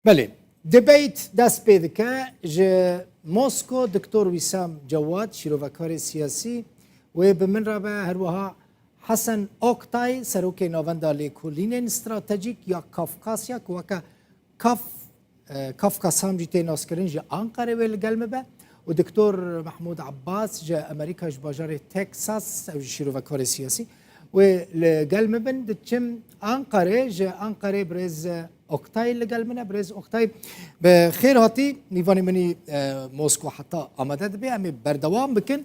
بله دبیت دست پیدا که موسکو دکتر ویسام جواد شیروکار سیاسی و به من را به هر وها حسن اوکتای سروک نواندا لیکولین استراتژیک یا کافکاسیا که کافکاس هم جیت ناسکرین جا آنکاره ویل گلمه به و دکتر محمود عباس جا امریکا جا باجار تکساس شیروکار سیاسی و لقلمه بن دچم آنکاره جا آنکاره برز اوکتای لقلمنا برز اوکتای بخیر هاتی نیوانی منی موسکو حتی آمده به امی بردوام بکن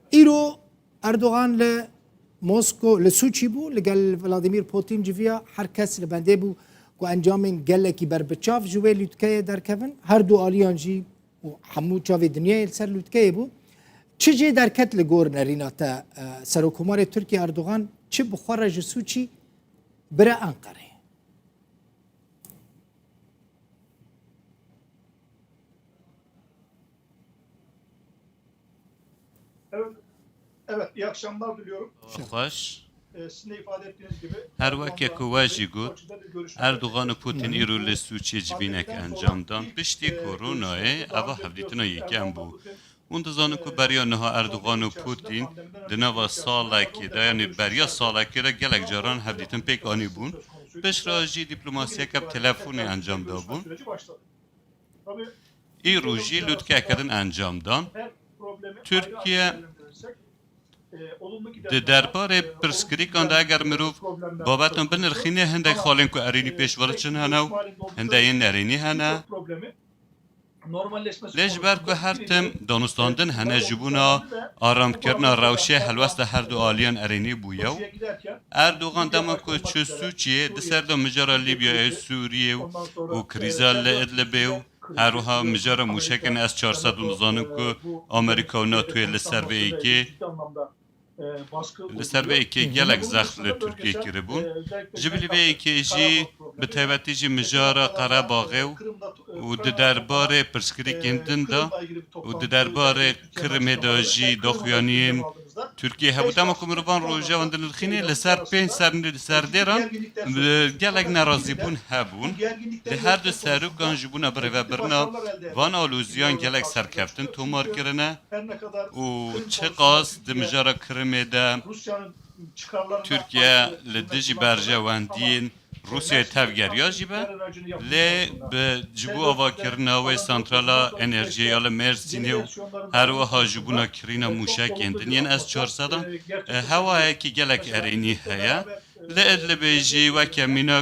ایرو اردوغان ل موسکو لسوچی بو لقل ولادیمیر پوتین جویا هر کس لبنده بو و انجامین گلکی بربچاف جوی لوتکه در کفن هر دو آلیان جی و همو چاوی دنیای سر لوتکه بو چه در کتل گور نریناتا سروکومار ترکیه اردوغان چه بخوره جسوچی برا انقره Evet, iyi akşamlar diliyorum. خوش Sizin de ifade ettiğiniz gibi هر وکی که واجی گود اردوغان و پوتین ایرو لسوچی جبینک انجام دان پشتی کرونای اوا هفدیتنا یکم بو اون دزانو که بریا نها اردوغان و پوتین دنوا سالکی دا یعنی بریا سالکی دا گلک جاران هفدیتن پیک آنی بون پش راجی دیپلوماسیا کب تلفون انجام دا بون ای روژی لوتکه کردن انجام دان ترکیه دربار پرسکریکان دا اگر مروف بابتون بنرخینه هندک خالین که ارینی پیش ورچن هنو هندین ارینی هنه لیش بر که هر تم دانستاندن هنه جبونا آرام کرنا روشه حلوست هر دو آلیان ارینی بویو اردوغان دما که چه سوچیه دسر دا مجارا لیبیا سوریه و کریزال ادلبه هر روها مجارا موشکن از 400 نزانم که امریکا و ناتوی لسر به ایکی لسر به ایکی گلک زخم ترکیه کره بون جبلی به ایکی جی به تایبتی جی مجارا قرباغه و دربار پرسکری کندن دا و دربار کرمه دا جی داخویانین ترکیه هبوده ما کمروان روژه واندن الخینه لسر پین سر دیران گلک نرازی بون هبون لهر دو سروکان جبون بره و برنا وان آلوزیان گلک سرکفتن تومار کرنه و چه قاس دمجارا کرمه دا ترکیه لدجی برجه واندین روسیه تفگریا جیبه لی به جبو آوا کرنا و سانترالا انرژی آل مرزینه و هر وها جبونا کرینا موشک اندنین از 400 هواه که گلک ارینی هیا لی ادل بیجی و کمینا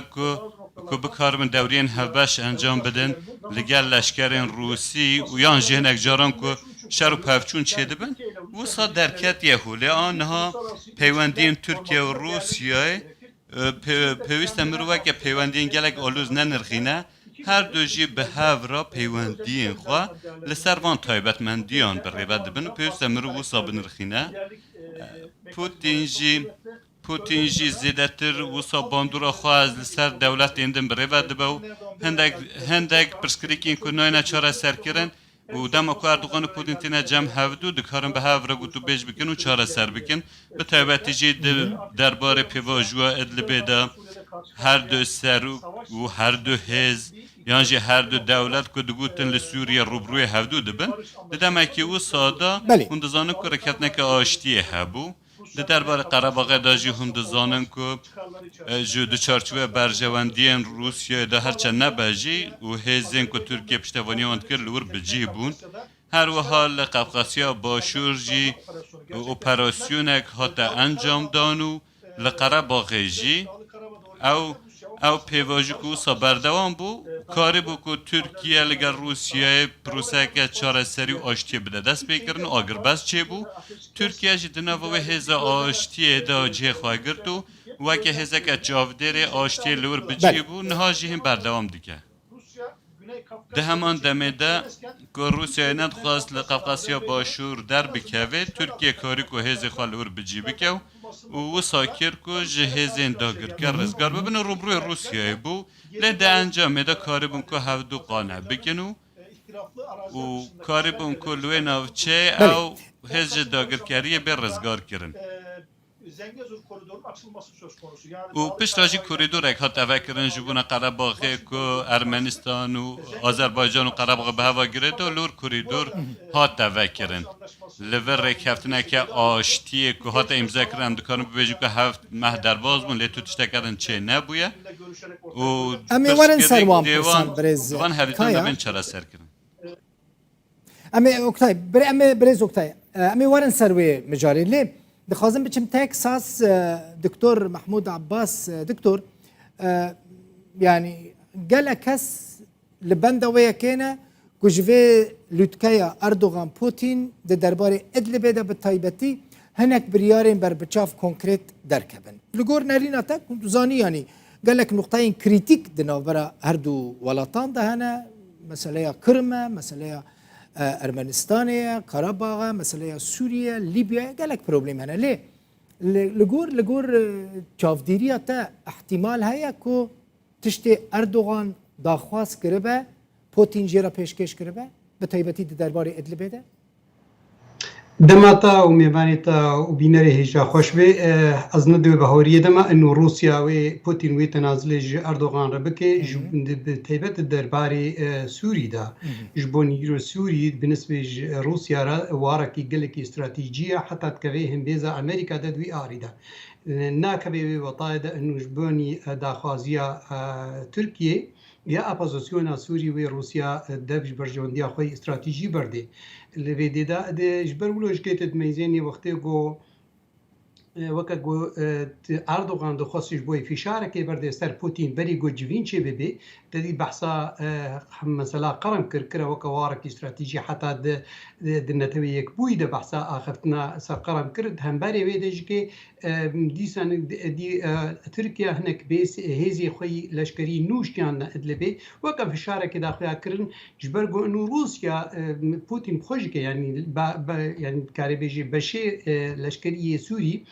که بکارمن دورین هفبش انجام بدن لگل لشکرین روسی و یان جهنک جاران که شر و پفچون چه دبن و سا درکت یهولی آنها پیوندین ترکیه و روسیه پیوست مروه که پیوندین گلک آلوز ننرخینه هر دو جی به هفرا پیوندین خواه لسر وان تایبت من دیان بریبت دبن و پیوست مروه سا بنرخینه پوتین جی زیدتر وسا باندورا خواه از لسر دولت ایندن بریبت دبن هندک پرسکریکین که ناینا چاره سر کرن و دما که اردوغان و پوتین تینا جمع هفدو دکارن به هفره گوتو بیش بکن و چاره سر بکن به تایبتی جی دربار پیواجوا ادلبه دا هر دو سروک و هر دو هز یعنی هر دو دولت که دگوتن لسوریه روبروی هفدو دبن دما که او سادا هندزانه که رکتنه که آشتیه هبو دربار قرباغه داجی هندزانن که جو دو چارچوه برجواندین روسیه دا هرچه نباجی و هزین که ترکیه پشتوانی واند کرد لور بجی بون هر و حال قفقاسیا باشور جی اپراسیونک حتی انجام دانو لقرباغه جی او پیواجی که اوسا بردوان بو کاری بو که ترکیه لگر روسیه پروسه که چاره سری و آشتیه بده دست بکرن آگر بس چه بو ترکیه جی دنو و هزا آشتیه دا جه خواه گرد و که هزا که جاودر آشتیه لور بجی بو نها جی هم بردوام دیگه ده همان دمه ده که روسیه ندخواست لقفقاسیا باشور در بکوه ترکیه کاری که هزا خواه لور بجی بکو و ساکر که جهازین داگر که رزگار ببینه روبروی روسیه بو لده انجام ده کاری بون که هفدو قانه بکنو و کاری بون که لوی نوچه او هزج داگر کریه به رزگار کرن Zengezur koridorunun açılması söz konusu. Yani و پشتاجی کوریدور یک هات اوه کرن جبونا قرباغه کو ارمنستان و آذربایجان و قرباغه به هوا گرده و لور کوریدور هات اوه کرن لور ریک هفتنه که آشتی که هات امضا کرن دکانو ببیجو که هفت مه درباز بون لیتو تشته کردن چه نبویه و امی ورن پرسکریک سروان دیوان پرسان برز دیوان هریتان کایا نبین چرا سر کرن امی اوکتای امی برز اوکتای امی ورن سروی مجاری لی دخوازم بچم تکساس دکتور محمود عباس دکتور يعني قال كس لبندا ويا كينا كوجفي لوتكايا اردوغان بوتين ده درباري ادلب ده بالتايبتي هناك بريارين بربتشاف كونكريت دركبن لغور نارينا تاك كنت زاني يعني قال لك نقطتين كريتيك دنا برا هردو ولطان ده هنا مسألة كرمة مسألة ارمنستانيا قرباغ مسألة سوريا ليبيا قال لك بروبليم هنا ليه لغور چافديريا تا احتمال هيا كو تشتي اردوغان داخواست کرده پوتین جیرا پیشکش کرده به تایبەتی درباره ادلب ده دماتا وميبانيتا وبيناري هيجا خوشبي از ندوي بهوريه دما انه روسيا و بوتين و تنازل اردوغان ربكي بتيبت الدرباري سوري دا جبون يرو سوري بالنسبه روسيا واركي قلكي استراتيجيه حتى تكفيهم بيزا امريكا ددوي اريدا ناكبي وطايدا انه جبوني داخوازيا تركيا يا اپوزيسيون سوري و روسيا دبج برجونديا خوي استراتيجي بردي اللي دا جبر ولو جكيت ميزاني وقتي جو وكا اردوغان دو خصش بوي في شاركه برد سر بوتين بري جو جوينشي بيبي تدي بحثا مثلا قرن كركره وكا وارك استراتيجي حتى دنتويك بوي ده بحثا اخفتنا سر قرن كرد هم بري ويدجكي ديسان دي تركيا هناك بيس هيزي خوي لشكري نوش كان ادلبي وكا في شاركه داخلها كرن جبر جو انه روسيا بوتين بخوجك يعني يعني كاريبيجي بشي لشكري سوري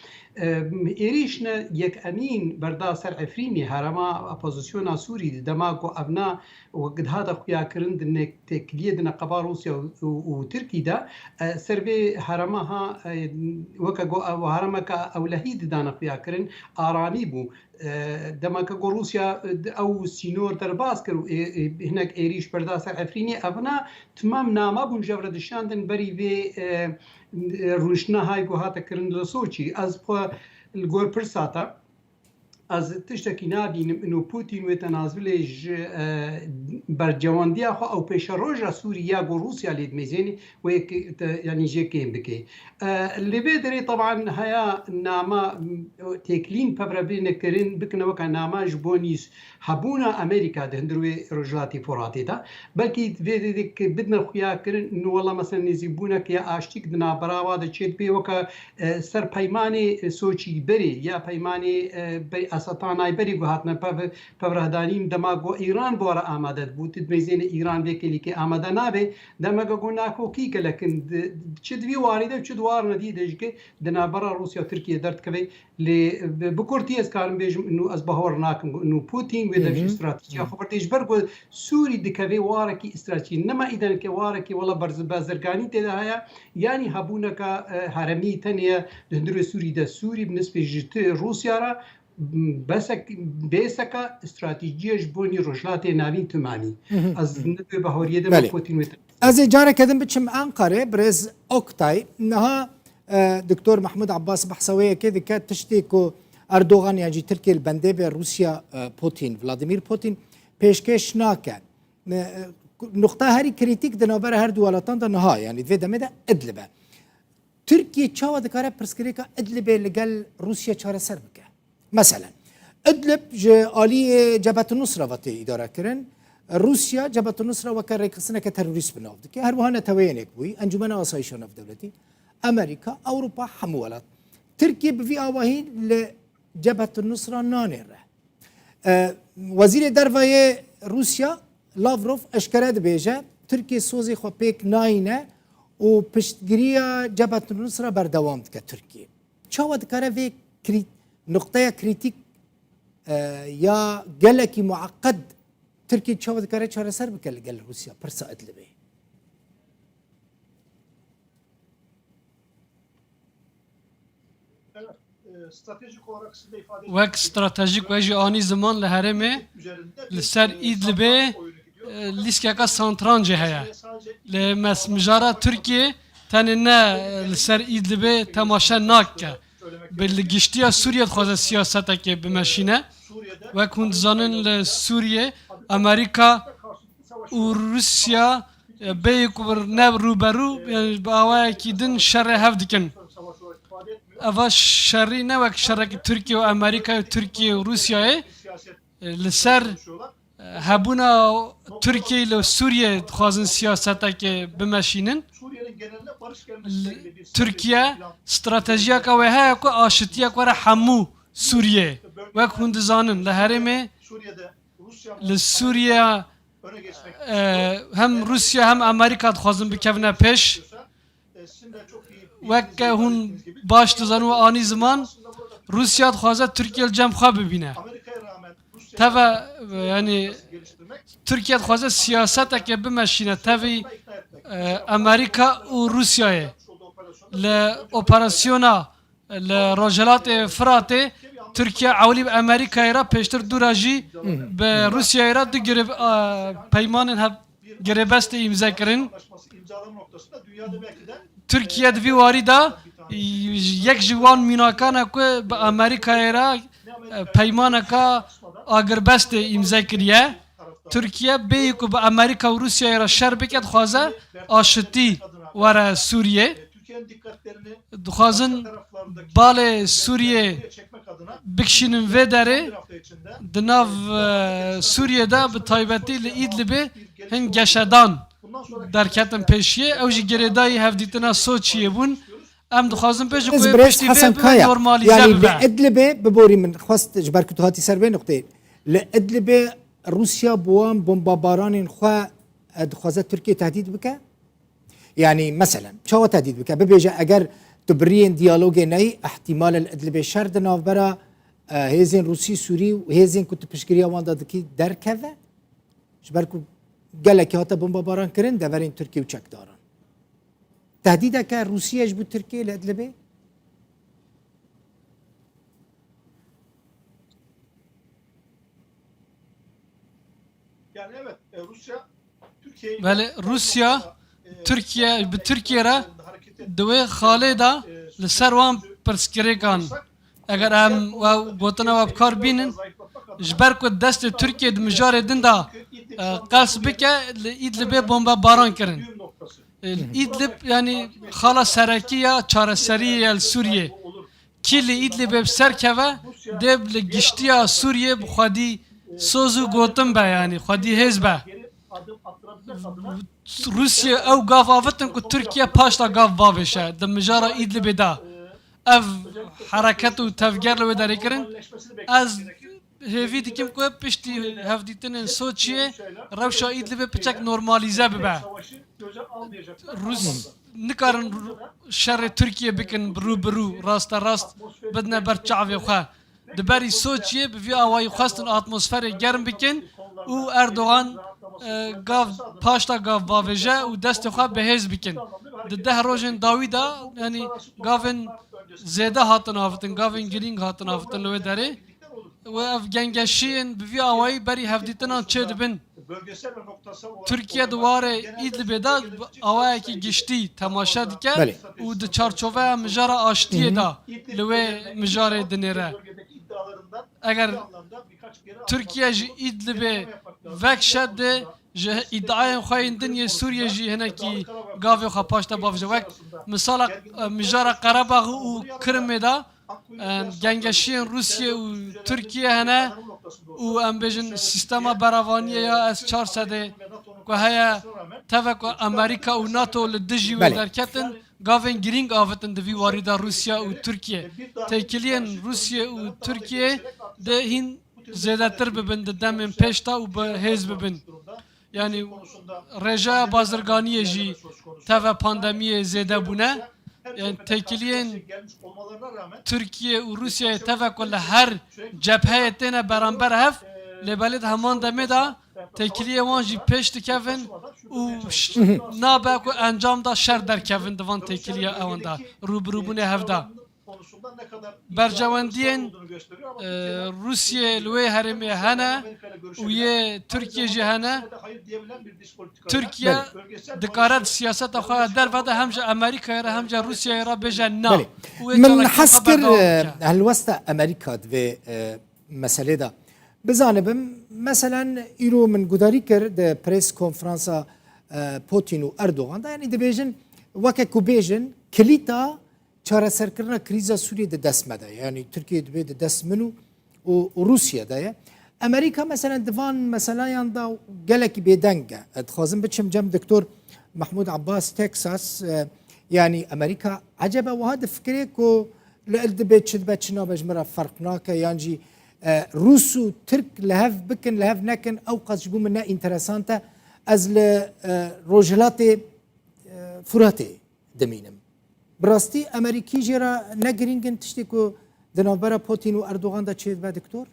ایریشنا یک امین بردا سر افرینی هرما اپوزیسیون سوری دماغ و ابنا و قد هذا خویا کرند نک تکلیه نقبا روسیا و ترکی دا سر به هرماها وکا گو او هرما کا اولهید دان خویا کرن آرامی بو دماغ گو روسیا او سینور در باز کرو هناك ایریش بردا سر افرینی ابنا تمام نامه بون جبر دشاندن بری و روشنا های گوهات کرند لسوچی از پا الگور پرساتا از تشتکی نبینم انو پوتین و تنازلش بر جواندی خو او پیش روژا سوریا و روسیا لید میزنی و یعنی جه کیم بکی اللي بدري طبعا هيا ناما تكلين ببربين كرين بكنا وكا ناما جبونيس حبونا امريكا دهندروي رجلاتي فوراتي دا بلكي فيديك بدنا خويا كرين انه والله مثلا نزيبونا كيا اشتيك دنا براوا دا تشيت بي وكا سر بايماني سوچي بري يا بايماني بي اسطاناي بري غاتنا ببرهدانيم دماغو ايران بورا امادت بوت بيزين ايران بكلي كي اماده نابي دماغو غوناكو كيك لكن تشدوي وارده تشدوار نديدش كي دنا برا روسيا وتركيا درت كبي ل بكورتي اسكارم بيجم انه اسبهور ناكم انه بوتين ودا استراتيجيه خبرتيش برغو سوري دكبي واركي استراتيجي انما اذا كواركي والله برز بازرغاني تدا يعني هبونك هرمي ثانيه دندرو سوري ده سوري بالنسبه لجت روسيا را بسك استراتيجيه جبوني رجلات ناوين تماني از ندوي بهوريه ده بوتين از جاره كدم بتشم انقره برز اوكتاي انها دكتور محمود عباس بحثويه كده كانت تشتكي اردوغان يعني تركيا البنده بروسيا بوتين فلاديمير بوتين پیشکش ناکه نقطه هری کریتیک دنابر هر دو ولاتان نها يعني في دمده ادلبه تركيا تشاو دكاره برسكريكا ادلبه لقال روسيا چاره سر بكه مثلا ادلب آلی جبهه النصره وقتی اداره کرن روسيا جبهه النصره وكان ريكسنا كتروريست بنافد كي هر وهنا توينك بوي انجمن اسايشن في دولتي امريكا اوروبا حمولات تركيا بفي اواهين لجبهه النصره نانره وزير درفاي روسيا لافروف اشكراد بيجا تركيا سوزي خو بيك ناينه و پشتگیری جبهه النصره بردوام که ترکیه چاود کاره في نقطه کریتیک یا گلکی معقد تركيا تشاور كاره چاره سر بكل قال روسيا برسا ادلبي stratejik olarak sizin de ifade وەک استراتژیک وەژی ئانی زمان لە هەرێمێ لەسەر ئیدلبێ لیسکێکە سانترانجێ هەیە لە مەسمژارە تورکیە تەنێ نه لەسەر ئیدلبێ تەماشە ناکە لە گشتیە سووریە دخوازە سیاسەتێکێ بمەشینە وەک هون دزانن لە سووریە ئەمریکا و رووسیا بەیەک نەب ڕوبەرو بە ئاوایەکی دن شەڕێ هەف دکن ئەڤە شەڕی نەوەک شەڕێکی تورکیە و ئەمریکا و تورکیە و رووسیایە لەسەر هەبوونا تورکیە لە سووریە دخوازن سیاسەتێکێ بمەشینن تورکیە استراتژیەکە وێ هەیە کو ئاشتیەک وەرە هەموو سووریە وەک هون دزانن لە هەرێمێ لە سووریە hem Rusya hem Amerika dixwazin bikevine pêş wek hûn baş dizan û anî ziman Rusya dixwaze Tirkiye li cem xwe bibîne. Teve yani Tirkiye dixwaze siyaseteke bimeşîne tevî Amerika û Rusyayê li operasyona li Rojelatê Firatê Türkiye awlî bi Amerîkayê re pêştir dûra jî bi Rusyayê re du peymanên hev girêbestê îmza kirin. Türkiye di vî warî de yek ji wan mînakana ku bi Amerîkayê re peymaneka agirbestê îmza kiriye. Türkiye bêyî ku bi Amerîka û Rusyayê re şer bike dixwaze aşitî were Sûriye. Dixwazin balê Sûriye bikişînin vê derê di nav Sûriye'de bi taybetî li İdlibê hin geşedan derketin pêşiye ew jî girêdayî hevdîtina Soçiyê bûn em dixwazin pêş ku برشت حسن كايا normalize يعني bibe. لإدلبة ببوري من خواست جبرك هاتي سر بين نقطتين لإدلبة روسيا بوان بومباران خوا دخوازات تركيا تهديد بك يعني مثلا شو تهديد بك ببيجا اگر تبرين ديالوج ني احتمال الإدلبة شرد نافبرا هيزين روسي سوري وهيزين كنت بشكريا واندا دكي در كذا جبركو قالك هاتا بومباران كرن دورين تركيا وشك داران تهديدك روسيا جبو تركيا لإدلبة Yani evet Rusya Türkiye'yi Veli Rusya Türkiye bi Türkiye re دوی خاله دا لسر وان پرسکریکان اگر هم گوتنا و بکار بینن جبر کو دست ترکیه دمجار دن دا قلس بکه ایدلبه بمبا باران کرن ایدلب yani خاله سرکی یا چاره سریه سوریه کلی ایدلبه سر کوا دب لگشتیا سوریه بخوادی سوزو گوتن به yani خودی حزب Rusya ew gav avêtin ku Tirkiye paşta gav bavêşe di mijara İdlibê de ev hereket û tevger li wê derê kirin ez hêvî dikim ku piştî hevdîtinên Soçiyê rewşa İdlibê piçek normalize bibe Rus nikarin şerê Tirkiye bikin birû birû rasta rast bidine ber çavê xwe di berî Soçiyê bi vî awayî xwestin atmosferê germ bikin û Erdogan gav paşta gav bavêje û destê xwe bihêz bikin. Di deh rojên dawî de yani gavên zêde hatin avitin, gavên girîng hatin avitin li wê derê û ev gengeşiyên bi vî awayî berî hevdîtinan çê dibin. Türkiye di warê İdlibê de awayekî giştî temaşe dike û di çarçoveya mijara aştiyê de li wê mijarê dinêre. Eger Türkiye ji İdlibê vekşe de ji iddiayên xwe yên dinyê Sûriye jî hinekî gavê xwe paşta bavêje wek misala mijara Qerebağ û Kirimê de gengeşiyên Rusya û Türkiye hene û em bêjin sîstema beravaniyê ya S-400 ku heye teve ku Amerîka û NATO li dijî wê derketin gavên girîng avitin di vî warî de Rusya û Türkiye. Têkiliyên Rusya û Türkiye de hîn zêdetir bibin di demên pêş de û bihêz bibin. Yani rêjeya bazirganiyê jî teve pandemiyê zêde bûne. Yani têkiliyên Türkiye û Rusyayê teve ku li her cepheyê têne beramber hev lêbelê di heman demê de têkiliyê wan jî pêş dikevin û nabe ku encam da şer derkevin di van têkiliya ewan de rûbirûbûnê hev de. konusunda ne kadar Bercevendiyen olduğunu gösteriyor ama Türkiye'den Rusya lüve herimi hene Amerika'yla görüşerek uye Türkiye cihane aynı zamanda hayır diyebilen bir dış politikayla Türkiye bölgesel dikaret siyaset xwe dervede hemce Amerika'ya hemce Rusya'ya bêje na. بله من حسكر هالوسط امريكا في مساله دا بزانبم مثلا ايرو من قداري كر د بريس كونفرنسا بوتين و اردوغان دا يعني دبيجن وكاكو بيجن كليتا چاره سرکرنا کریزا سوریه د دست مده يعني تركيا دبي د دست منو وروسيا دا امريكا مثلا دفان مثلا يندا قالك بيدنجا اتخازم بتشم جنب دكتور محمود عباس تكساس يعني امريكا عجبه وهذا فكريكو لقد بيتش باتشنا بجمره فرقناك يعني روس و ترك لهف بكن لهف نكن اوقات جبو منا انترسانتا از روجلاتي فراتي دمينم براستي امريكي جرا نگرينگن تشتكو دنابرا بوتين و اردوغان دا چيد با دكتور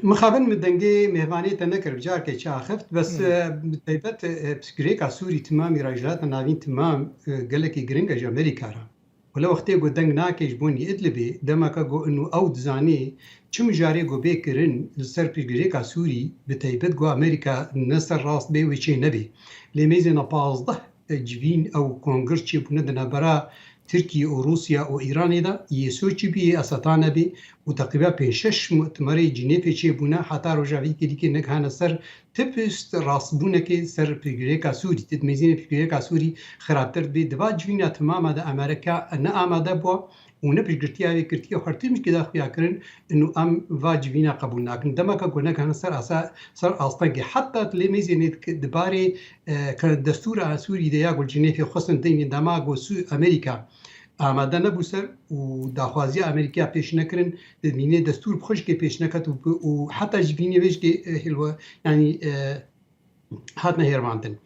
مخابن من دنگي مهمانية نكر بجار كي خفت بس بتيبت بسكريكا سوري تمام راجلات ناوين تمام قال لك جرينجا امريكا را ولا وقتي قو دنگ ناكيش بوني ادلبي دمكا قو انه او دزاني چم جاري قو بيكرن لسر بسكريكا سوري بتيبت قو امريكا نسر راس بي ويشي نبي لميزنا بازده جبين او كونغرس چي بندنا برا تركيا وروسيا وإيران دا يسوچي بي أسطان بي وتقريبا بين 6 مؤتمري جنيف چي بونا حتى رجعي كي نك هانا سر تبست راسبونك سر بيغريكا سوري تدميزين بيغريكا سوري خرابتر بي دوا جوينا تماما دا أمريكا نا آماده بوا ونبش قرتيا كرتيا خرطي مش كده خيا كرن انه ام واجبينا قبول ناكن دمك قلنا كان سر اصلا حتى تلميزين دباري كدستور سوري ديا قول جنيف خصن دين دماغ وسو امريكا آماده نبوسر و داخوازی امریکا پیش نکرن دمینه دستور بخوش که پیش نکرد و حتی جبینی ویش که هلو یعنی هات نهیرواندن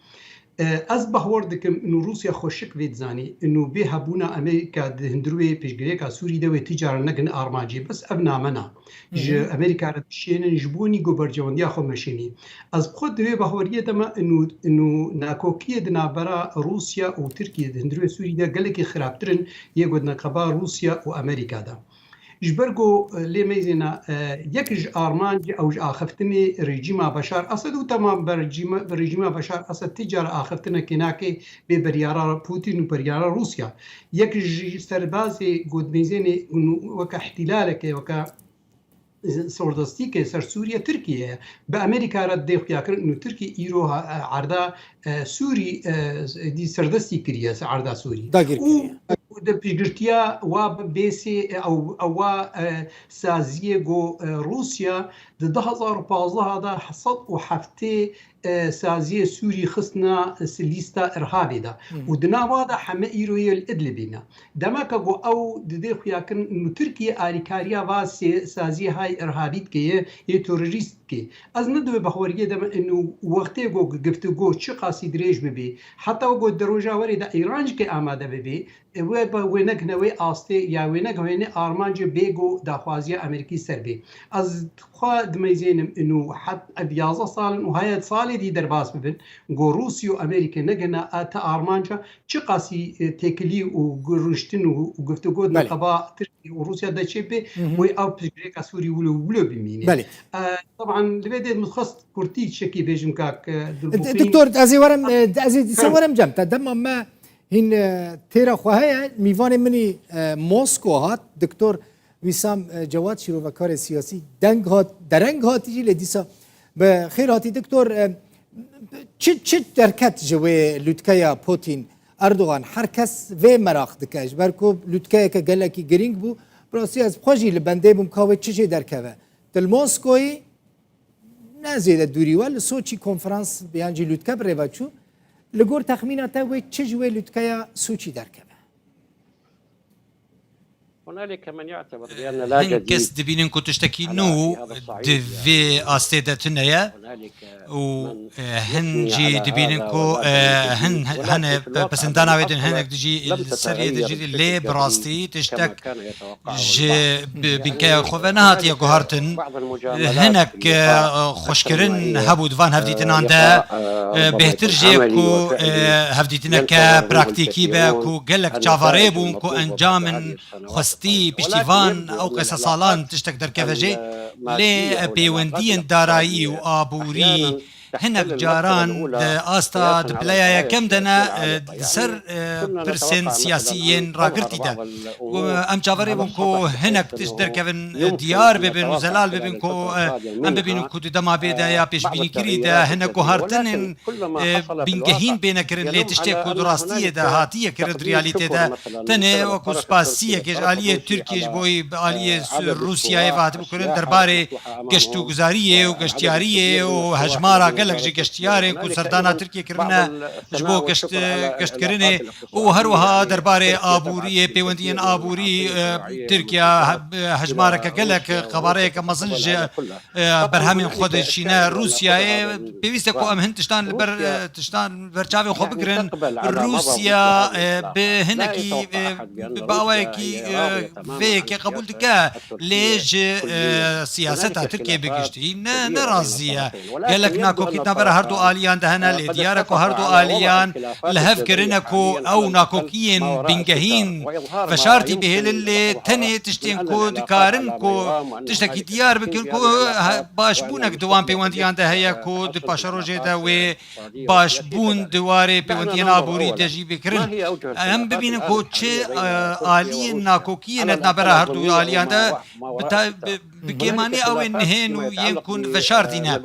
از بهور دکم انو روسیا خوشک وید زانی انو به هبونا امریکا دهندروی پیشگیریکا سوری دوی تجار نگن آرماجی بس ابنا منا ج امریکا را شینن جبونی گوبرجواندیا خو مشینی از خود دوی بهوریه دما انو ناکوکی دنابرا روسیا و ترکیه دهندروی سوری ده گلکی خرابترن یه گود نقبا روسیا و امریکا ده جبرگو لیمیزنا یکج آرمانج اوج آخفتنی رژیم بشار اسد و تمام رژیم بشار اسد تجار آخفتنه کناکه به بریارا پوتین و بریارا روسیا یکج سربازی گودمیزنی وک احتلالک وک سوردستی که سر سوریا ترکیه به امریکا را دیخیا کرد انه ترکیه ایرو عرضه سوری دی سردستی کریه عرضه سوری د پیشگرتیا و بیسی او سازیه گو روسیا د 2015 دا حصد و هفته سازیه سوری خصنا لیستا ارهابی دا و دناوا دا همه ایروی الادلبینا دمکا گو او دده خویا کن انو ترکیه آریکاریا و سازیه های ارهابیت که یه تروریست که از ندوه بخوریه دم انو وقتی گو گفتگو چه قاسی دریج ببی حتی گو دروجاوری دا ایرانج که آماده ببی و با ونگ نوی آسته یا ونگ وینه آرمانج بیگو داخوازی امریکی سر بی از خوا دمیزینم انو حد 11 سال و هاي سال دي درباس ببن گو روسيا و امريكا نگنا اتا ارمانجا چه قاسي تكلي و گرشتن و گفتگو نقبا تركيا و روسيا دا چه بي و او بجريكا سوري ولو بميني طبعا لبدا متخصص كورتي شكي بيجم كاك دكتور ازي تصورم جمت دم ما هن تيرا خواهي ميوان مني موسكو هات دكتور وسام جواد شيروفكار سياسي دنگ هات درنگ هات يجي لديسا بخير هاتي دكتور چه درکت جوی لوتکیا پوتین اردوغان هر کس و مراخ دکش برکو لوتکیا که گلکی گرینگ بو براسی از خوشی لبنده بوم کاوه چه درکوه دل موسکوی نزیده دوری ول سوچی کنفرانس بیانجی لوتکا بره چو لگور تخمینات و چه جوی لوتکیا سوچی درکوه هنالك من يعتبر بأن لا جديد كس دبينين كنت تشتكي نو دفي أستيدتنا و هنجي دبينكو هن بس اندانا ويدن هنك تجي السرية تجي اللي براستي تشتك بنكايا خوفنات يا جوهرتن هنك خوشكرن هبو دفان هفديتن عنده بهتر جيكو هفديتنا كبراكتيكي باكو قالك جافاريبو كو انجام خستي بشتيفان او قصة صالان تشتك در كفجي لي بيوندين دارایی و آبوری هنک جاران آستا دبلایا کم دنا سر پرسن سیاسیین راگرتی ده و ام چاوری بون کو هنک تشتر کن دیار ببین و زلال ببین کو ام ببینم کو دما بیده یا پیش بینی کری ده هنکو هرتن بینگهین بینه کرن لی تشتی کو درستیه ده هاتیه کرد ریالیته ده تنه و کو سپاسیه که آلیه ترکیش بوی آلیه روسیه و هات بکنن درباره گشتو گزاریه و گشتیاریه و هجمارا لك جي گشتیاره کو سردانا ترکیه کرنا جبو گشت کرنه و هروها درباره آبوری پیوندین آبوری ترکیه هجماره که گلک قباره که مزنج برهمین خود شینا روسیه پیوسته کو ام هندستان بر تشتان برچاوی خو بگرن روسیا به هنکی باوی کی و کی قبول دکا لیج سیاست ترکیه بگشتی نه ناراضیه گلک ناکو نبر هر دو آلیان دهنا لیدیاره کو هر دو آلیان لهف کرنه کو او ناکوکین بینگهین فشارتی بهل اللي تنه تشتین کو دکارن کو تشتکی دیار بکن کو باش بونک دوام پیوندیان ده هیا کو د پاشروجه ده و باش بون دواره پیوندیان آبوری دجی بکرن هم ببینن کو چه آلی ناکوکین نبر هر دو آلیان ده بگیمانی او نهین و ینکون فشارتینا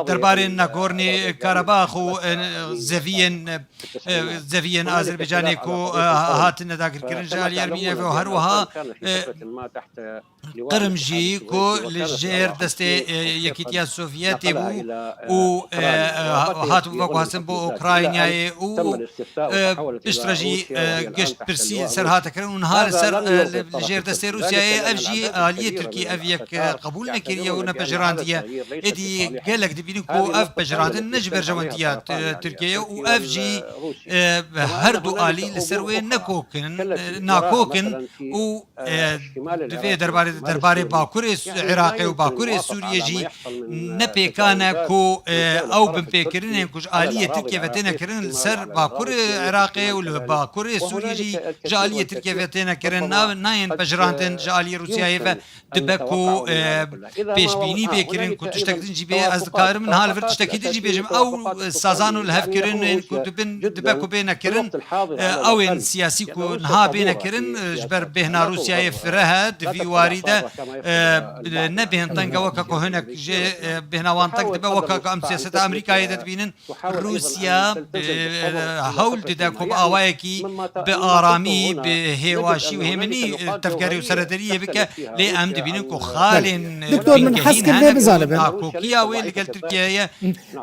درباره ناگورنی کاراباخ و زوین آذربایجانی کو هات نداگر کرن جالی ارمینیا و هر وها قرمجی کو لجیر دست یکیتیا سوویتی بو و هات وقو هستن بو اوکراینیای و اشتراجی گشت پرسی سر هات کرن و نهار سر لجیر دست روسیای افجی آلیه ترکی افیک قبول نکریه و نپجراندیه ادی گلک دبینی کو اف بجراندن نجبر جوانتیات ترکیه و اف جی هر دو آلی لسروی ناکوکن و دوی درباره باکور عراقی و باکور سوریه جی نپیکانه کو او بمپیکرین کج آلی ترکیه وطنه کرن سر باکور عراقی و باکور سوریه جی جالی ترکیه وطنه کرن ناین بجراندن جالی روسیه و دبکو پیش بینی بکرین کو تشتکدن جی به از کارم حال ورد تشتكيد جي بيجم او سازانو الهف كرن كنت بين دبكو بين كرن او ان سياسي كو نها بين كرن جبر بهنا روسيا فرها في وارده نبهن طنقه وكاكو هناك جي بهنا وانطق دبا وكاكو ام سياسه امريكا يدبينن روسيا هول دداكو باوايكي بارامي بهواشي وهمني تفكيري وسردريه بك لي ام دبينن كو خالن دكتور من حسك اللي بزالبه كوكيا وين تركيا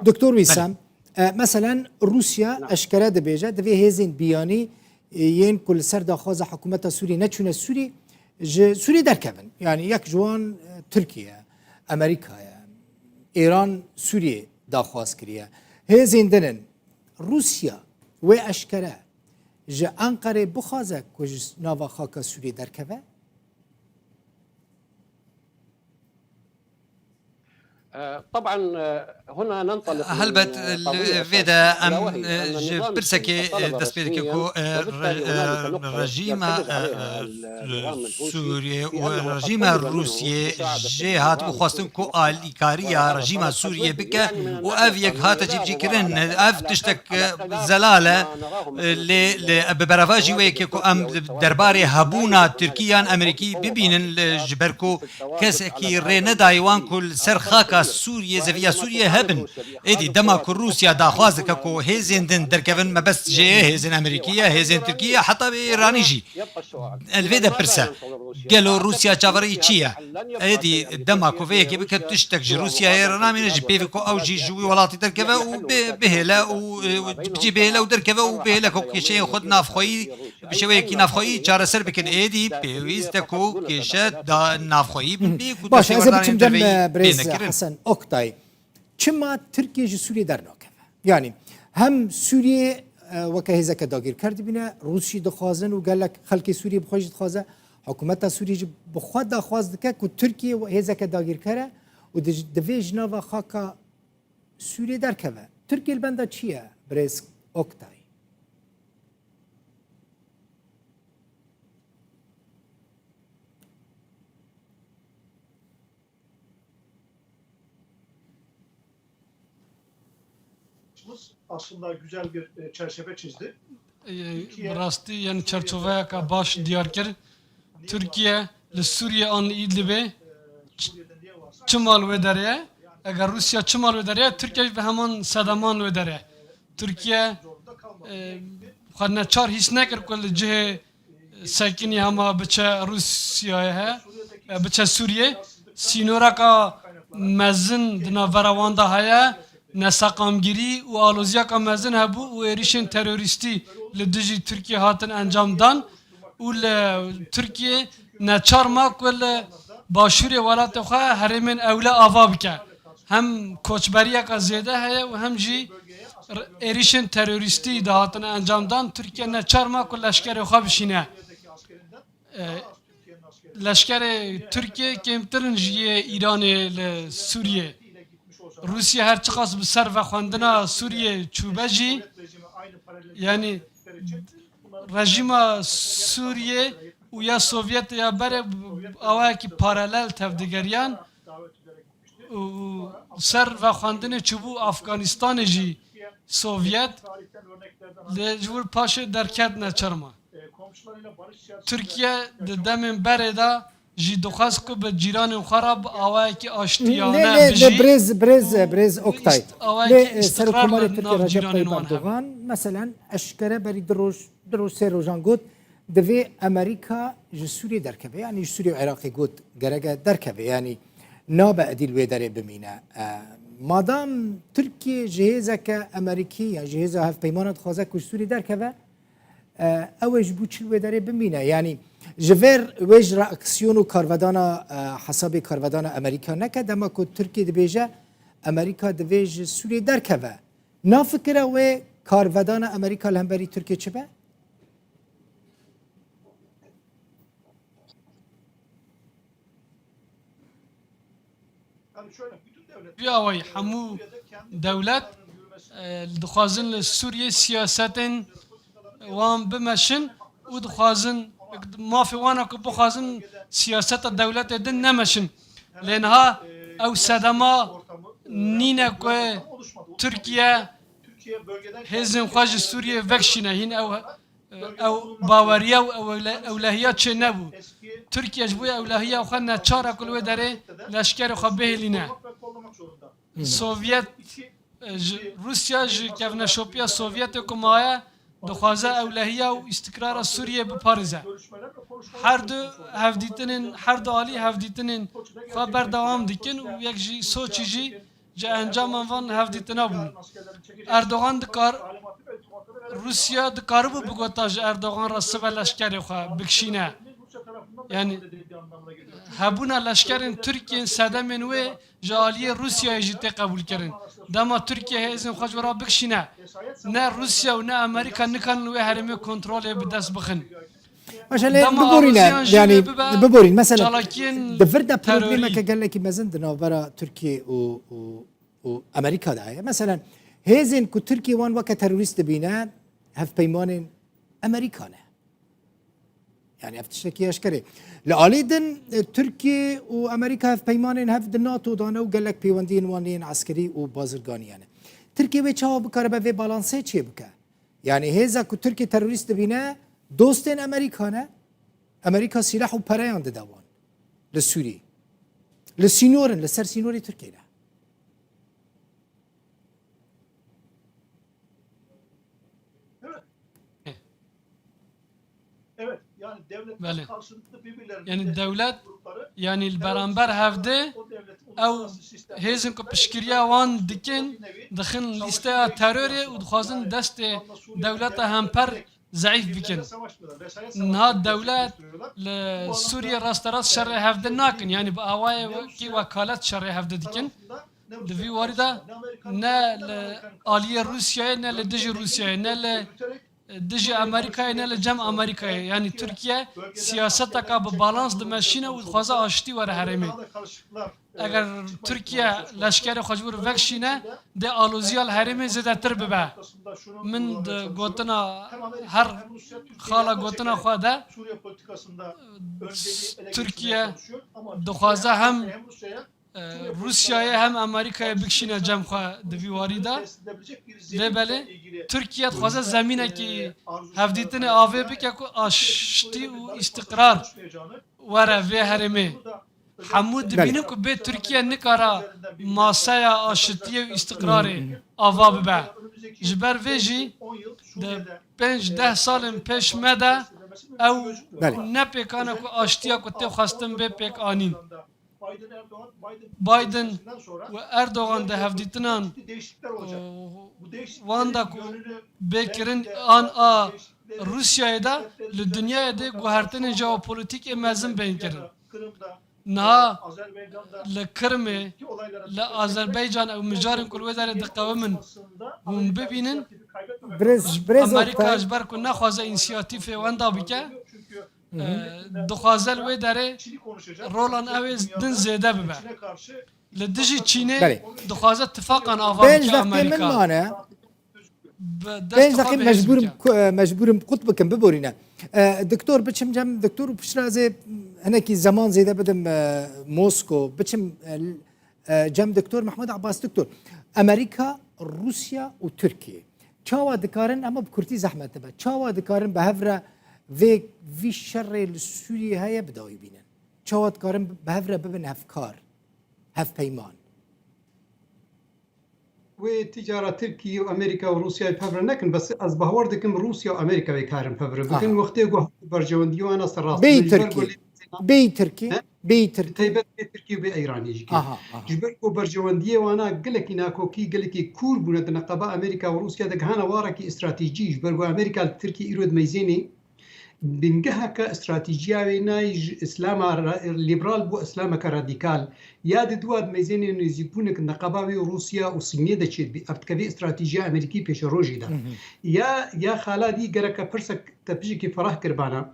دكتور وسام مثلا روسيا اشكرا دبيجا دبي هزين بياني ين كل سر داخوز حكومه سوري نتشون سوري سوري دركبن يعني يك جوان تركيا امريكا ايران سوريا داخواز كريا هزين دنن روسيا واشكرا ج انقره بخازك كوج نافا خاكا سوري دركبه طبعا هنا ننطلق هلبت فيدا ام برسكي دسبيدكو رجيم سوريا ورجيم روسيا جهات وخاصتن كو اليكاريا رجيم سوريا بك وافيك هات تجيب جيكرن اف تشتك زلاله ببرافاجي ويكو ام درباري هبونا تركيا امريكي ببينن جبركو كسكي رينا دايوان كل سرخاكا سوريا زفيا سوريا هبن ادي دمك روسيا داخوازك كو هيزن دن دركفن ما بس جي هيزن امريكيه هيزن تركيا حتى بايراني جي الفيدا برسا قالوا روسيا تشافري تشيا ادي دمك وفيك بك تشتك روسيا ايران من جي بيفكو او جي جوي ولاتي دركفا وبهلا وبجي بهلا ودركفا وبهلا كو شيء خدنا فخوي بشوي كي نافخوي چار سر بكن ادي بيويستكو كيشات دا نافخوي باش اذا بتم جنب بريز حسن اوكتاي çima Türkiye ji Suriye dernakeve. Yani hem Suriye وەکە هێزەکە داگیرکار دەبینە رووسی دەخوازن و gelek خەڵکی سووریە بخۆش دخوازە حکوومەتە سووریێ بخوا داخواز دکە و تورکیە هێزەکە داگیرکارە و divê ji nava xaka Suriye derkeve. Türkiye benda çi ye Brez Oktay? Aslında güzel bir çerçeve çizdi. راستی یعنی چرچوه که باش دیار کرد ترکیه لسوریه آن ایدلبه چمال و داره اگر روسیا چمال و داره ترکیه به همان صدمان و داره ترکیه خدنا چار هیچ نکر کل جه ساکنی همه بچه روسیا ها بچه سوریه سینورا که مزن دنا وروانده هیا نساقامگیری و آلوزیا که مزن هبو و ایریشن تروریستی لدجی ترکیه هاتن انجام دان و ترکیه نچار ما کل باشوری ولات خواه هرمن اولا آوا بکه هم کوچبریه که زیده هیا و هم جی ایریشن تروریستی دهاتن انجام دان ترکیه نچار ما کل لشکر خواه بشینه لشکر ترکیه کمترین جیه ایران سوریه روسیه هر چقدر به سر و خواندنا سوریه چوبه جی یعنی رژیم سوریه و یا سوویت یا بره اوه کی پارالل تفدیگریان و سر و خواندن چوبو افغانستان جی سوویت لجور پاشه درکت نچرما ترکیه دمن بره دا جی دخواست که به جیران خراب آوای که آشتیانه بجی برز Oktay. آوای Serokkomar استقرار Türkiye ناف Recep جیران Tayyip نوان هم Erdoğan mesela eşkere beri dروش سه روزان گوت دوی امریکا ji Suriye derkeve yani ji Suriye Irak'ı گوت gerege derkeve yani nabe edil ve dere bimine madam Türkiye cihazeke Ameriki ya cihaza haf peymanat xwazek ku Suriye derkeve اوج بوچل و داره بمینه یعنی جور وج راکسیون و کارودانا حساب کارودانا امریکا نکرد اما که ترکیه دبیجه امریکا دویج سوریه درکوه نافکره و کارودانا امریکا لهمبری ترکیه چه به؟ Yani şöyle bütün devletler بیا وای همو دولت دخوازن سوریه سیاستن وان بمشن و دخوازن ما في وانا که بخوازن سیاست دولت دن نمشن لانها او صدما نینه که ترکیه هزن خواج سوریه وکشینه هین او باوریا و اولهیات چه نبو ترکیه جبوی اولهیا و خواهد چاره کلوه داره لشکر خواه بهلینه سوویت روسیا کفنه شوپیا سوویت کمایه دخوازه اولهیه و استقرار سوریه بپارزه هر دو هفدیتنین هر دو عالی هفدیتنین خواه بردوام دیکن و یک جی سوچی جی جا انجام انوان هفدیتنا بون اردوغان دکار روسیا دکارو بگوتا جا اردوغان را سبه لشکر خواه بکشینه yani hebuna leşkerin Türkiye'nin sedemên wê ji aliyê Rusyayê jî tê qebûl kirin. Dema Türkiye hêzên xwe ji we re bikişîne. Ne Rusya û ne Amerîka nikarin wê herêmê kontrolê bi dest bixin. Mesela biborîne yani biborîn mesela devirde problemeke gelekî mezin di navbera Türkiye û Amerîka'da ye. Mesela hêzên ku Türkiye wan weke terorîst dibîne hevpeymanên Amerîka ne? Yani eftişteki eşkere. Lealidin Türkiye و Amerika hef peymanên hev di NATO dane û gelek peywendiyên waniyên askerî û bazirganî yani. Türkiye ve çawa bikare be vê balansê çê bike. Yani hêza ku Türkiye terorîst dibîne dostên Amerika ne? Amerika silah û pereyan dide wan li Sûriyê. Li sînorin li ser sînorê Türkiye ne? evet yani devletler Bəli. karşılıklı birbirlerine Yani devlet grupları yani beraber hevde o devletin ew uluslararası sistemde hêzin ku piştgiriya wan dikin dixin lîsteya terorê û dixwazin destê dewleta hemper zayıf bikin. Niha devlet li Suriye rasterast şerê hevde nakin yani bi awayê wekî wekalet şerê hevde dikin. Di vî warî de ne li aliyê Rûsyayê ne li dijî Rûsyayê ne li dijî Amerîkayê ne li cem Amerîkayê. Yani Türkiye siyaseteka bi balans dimeşîne û dixwaze aştî were herêmê. Eger Türkiye leşkerê xwe ji wir vekşîne de aloziya li herêmê zêdetir bibe. Min di gotina her xala gotina xwe de Türkiye dixwaze hem Rusya'ya hem Amerika'ya bikşine cem xwe di vî warî de lêbelê Türkiye dixwaze zemînekî hevdîtinê avê bike ku aştî û îstiqrar were vê herêmê. Hemû dibînin ku bê Türkiye nikara masaya aşitiyê û îstiqrarê ava bibe. Ji ber vê jî di 5-10 salên pêş me de ew nepêkane ku aştiya ku tê xwestin bê pêk anîn. Biden ve Erdoğan da hevdîtinan wan da ku bêkirin an a Rusya'ya da li dünyaya de guhertinên jeopolitîkê mezin bên kirin. Niha li Kırmê, li Azerbaycan ew mijarên ku li wê derê diqewimin hûn bibînin Amerika ji ber ku nexwaze înisiyatîfê wan da bike dixwaze li wê derê rolan ew ê din zêde bibe. Li dijî Çînê dixwaze tifaqan ava bike Amerîka. بين دقيقة مجبورم قط بكم ببورينا دكتور بتشم جم دكتور بشرازي هناكي زمان زي ده بدم موسكو بتشم جم دكتور محمود عباس دكتور أمريكا روسيا وتركيا تشاوا دكارن أما بكرتي زحمة تبع تشاوا دكارن بهفرة في الشر السوري هاي بداوي بينا تشاوا دكارن بهفرة ببن أفكار هف بيمان وتجارة تركيا وأمريكا وروسيا بفر لكن بس از باور دكم روسيا وأمريكا بكارن بفر لكن وقتي جو برجوندي وأنا سراس بي تركي تيبت تركي بإيراني جبر جو برجوندي وأنا قلك إناكو كي قلك كور بنا نقابة أمريكا وروسيا دكهانا واركي استراتيجي جبر جو أمريكا تركي إيرود ميزيني بنجها كاستراتيجية نايج إسلام ليبرال بو إسلام كراديكال ياد دواد ميزين إنه يزيبونك النقابة روسيا والصينية ده شيء بأرتكبي استراتيجية أمريكية بيش روجي ده يا خالدي جرك فرسك تبجي كفرح كربانا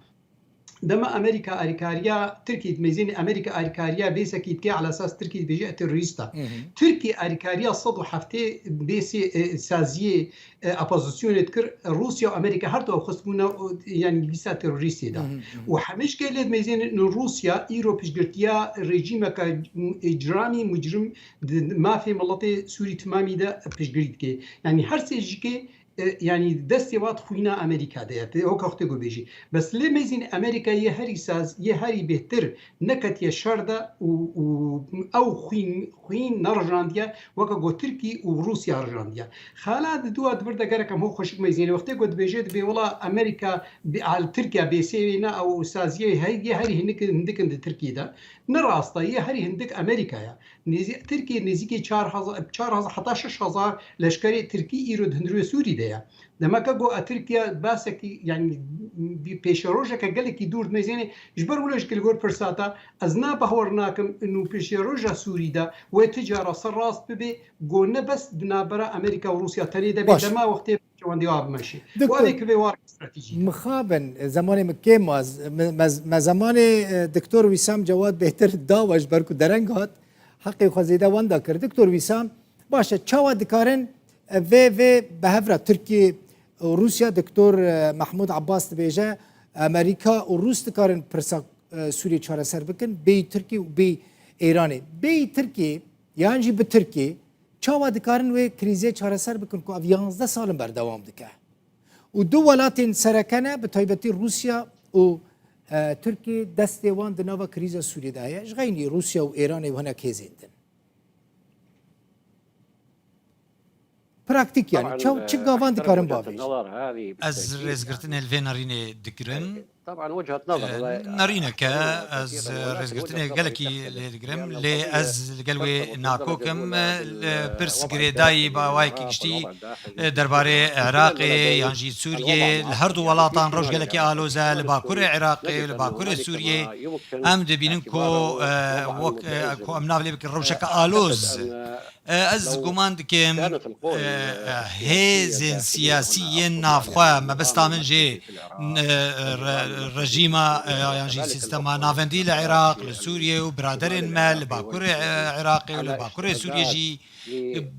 دما أمريكا أريكاريا تركيا ميزين أمريكا أريكاريا بيسك يتكي على أساس تركيا بيجي تيروريستا تركيا أريكاريا صدو حفتي بيسي سازيه أبوزيسيون تكر روسيا وأمريكا هردو خصمونا يعني بيسا تيروريستي ده وحمش كيلد ميزين إنه روسيا إيرو بيشجرتيا ريجيما كإجرامي مجرم ما في ملطي سوري تمامي ده بيشجريت كي يعني هر سيجي يعني دستي وات خوينا أمريكا ده هو كأختي جو بيجي بس ليه ميزين أمريكا يهري ساز يهري بهتر نكت يشاردا أو خوين نرجانديا وكا تركي وروسيا رجانديا خالد دواد بردا جركم هو خشك ميزين وقتي جو بيجي بي والله أمريكا على تركيا بيسينا أو سازيه يهري هندك عند تركيا ده نراستا يهري هندك أمريكا يا نزي تركيا نزيكي 11,000 لشكري تركي إيرود هندرو سوري ده لما كجو تركيا باسكي يعني بيشروجا كجلكي دور ميزاني جبر ولا شكل جور فرساتا أزنا بهورناكم إنه بيشروجا سوري ده وتجارة سراس ببي جونا بس دنابرا أمريكا وروسيا تاني ده بيدما وقت جواندي واب ماشي وهذا كبي وارك استراتيجي مخابن زمان مكيم ما زمان دكتور وسام جواد بهتر داوج بركو درنگات حقي خزيده وندا كر دكتور وسام باشا تشاوا دكارن في بهفرة تركيا وروسيا دكتور محمود عباس تبيجا أمريكا وروس دكارن برسا سوريا چارة سر بكن بي تركيا وبي إيراني بي تركيا يعني بتركيا چاوا دكارن و كريزي چارة سر بكن كو اف 11 سال بردوام دكه ودو ولاتين سركنه بتايبتي روسيا و تركيا دستي وان دناوا كريزا سوريا ده غيني روسيا وإيران وهنا كيزيندن براكتيك يعني چه گاوان دكارن باوي از رزگرتن الفينارين دكرن طبعا وجهه نظر نارينك از رزقتني قالكي للجرم لي از قالوي ناكوكم برس جريداي باوايكي كشتي درباري عراقي يانجي سوريا الهردو ولاطان روج قالكي الوزا لباكور عراقي لباكور سوريا ام دبينكو وك كو امنا بك روشك الوز از قمان دكم هيزن سياسيين نافخوا ما بس تامن جي رژیمە یانجی سیستەما ناوەندی لە عێراق لە سووریە و برادرên me li باکوورê عێراقê و لە باکوورê سووریê jî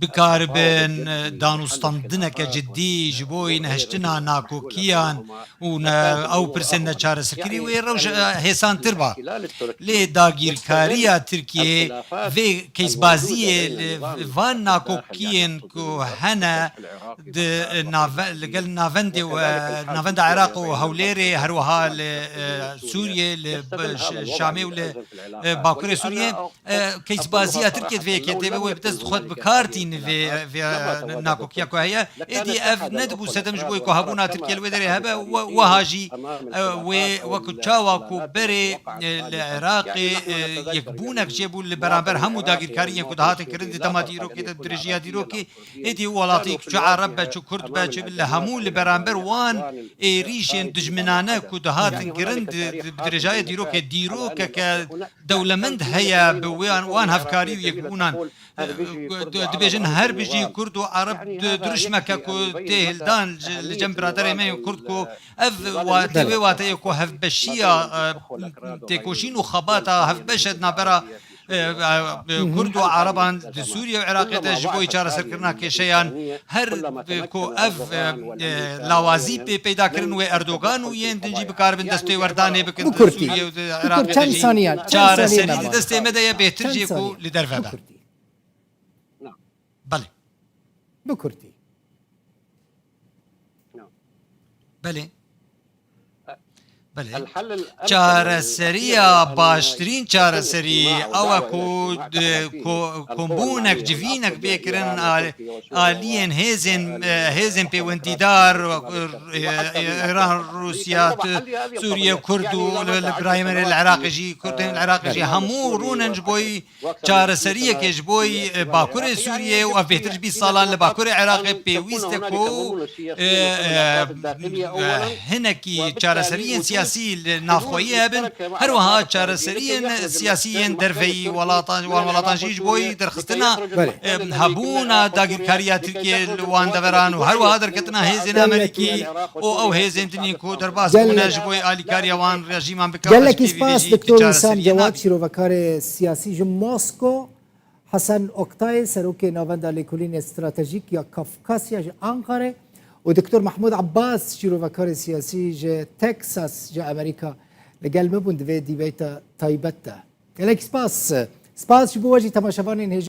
بikarbin danûstandineke ciddî ji bo nehiştina nakokiyan û ew pirsên neçareserkirî wê rewş hêsantir ba lê dagîrkariya Tirkiye vê keysbaziyê li van nakokiyên ku hene li gel navendê navenda Iraq û Hewlêrê her wiha li Sûriyê li Şamê û li bakurê Sûriyê keysbaziya Tirkiye vê yekê têve wê bi dest xwe بکارتین و ناکوکیا که هیا ایدی اف ندبو ستم جبوی که هبونا ترکیه الودری هبه و هاجی و کچاوا کو بری العراق یکبونک جبو برابر همو داگیرکاری که دهات کردن تماتی رو که درجیا دیرو که ایدی ولاتی که عرب بچو کرد بچو بالله همو برابر وان ریشن دجمنانه که دهات کردن درجای دیرو که دولمند هیا وان هفکاری یکبونان دبیجن هر بجی کرد و عرب درشمکه کو تهلدان لجنب برادر من کرد کو اف واتي واتي کو هف بشیا تکوشین و خباتا هف بشد نبرا کرد و عربان سوریه و عراق تجبوی چاره سر کرنا کشیان هر کو اف لوازی پیدا کردن و اردوغان و یین دنجی بکار بن دسته وردانه بکن سوریه و عراق چاره سری دسته مده بهتر جی کو لیدر وبا بله بكردي بله بله چارەسەریە باشترین چارەسەری ئەوە کۆمبوونێک جڤینێک بێکردن ئالیێن هێزن پەیوەندیدار ئێران رووسیا سووریە کورد و لە برایمەرە لە عێراقیژی کوردن العێراقیژی هەموو ڕوونن بۆی چارەسەریەکێش بۆی باکوورێ سووریە و ئەو بێترش 20 ساڵان لە باکوورێ عێراقی پێویستە کۆ هەنێکی چارەسەریەن سیاسی نافخۆیی هەبن هەروەها چارەسەریەن سیاسیەن دەرفەی وڵاتان ژیش بۆی دەرخستنە هەبوونە داگیرکاریە تورکیە وان دەڤەران و هەروەها دەرکەتنە هێزن ئەمریکی ئەو هێزێنتنی کۆ دەرباس بوونەش بۆی ئالیکاریەوان ڕێژیمان بکە gelekî spas Diktor Îsam Cewad şîrovekarê siyasî ji Mosko Hasan Oktay serokê navenda lêkolînê stratejîk ya Kafkasya ji Ankarê و دكتور محمود عباس شيروفكاري سياسي جا تكساس جا أمريكا لقال مبون دفي دي بيتا تايبتا قالك سباس شبو وجي تماشفانين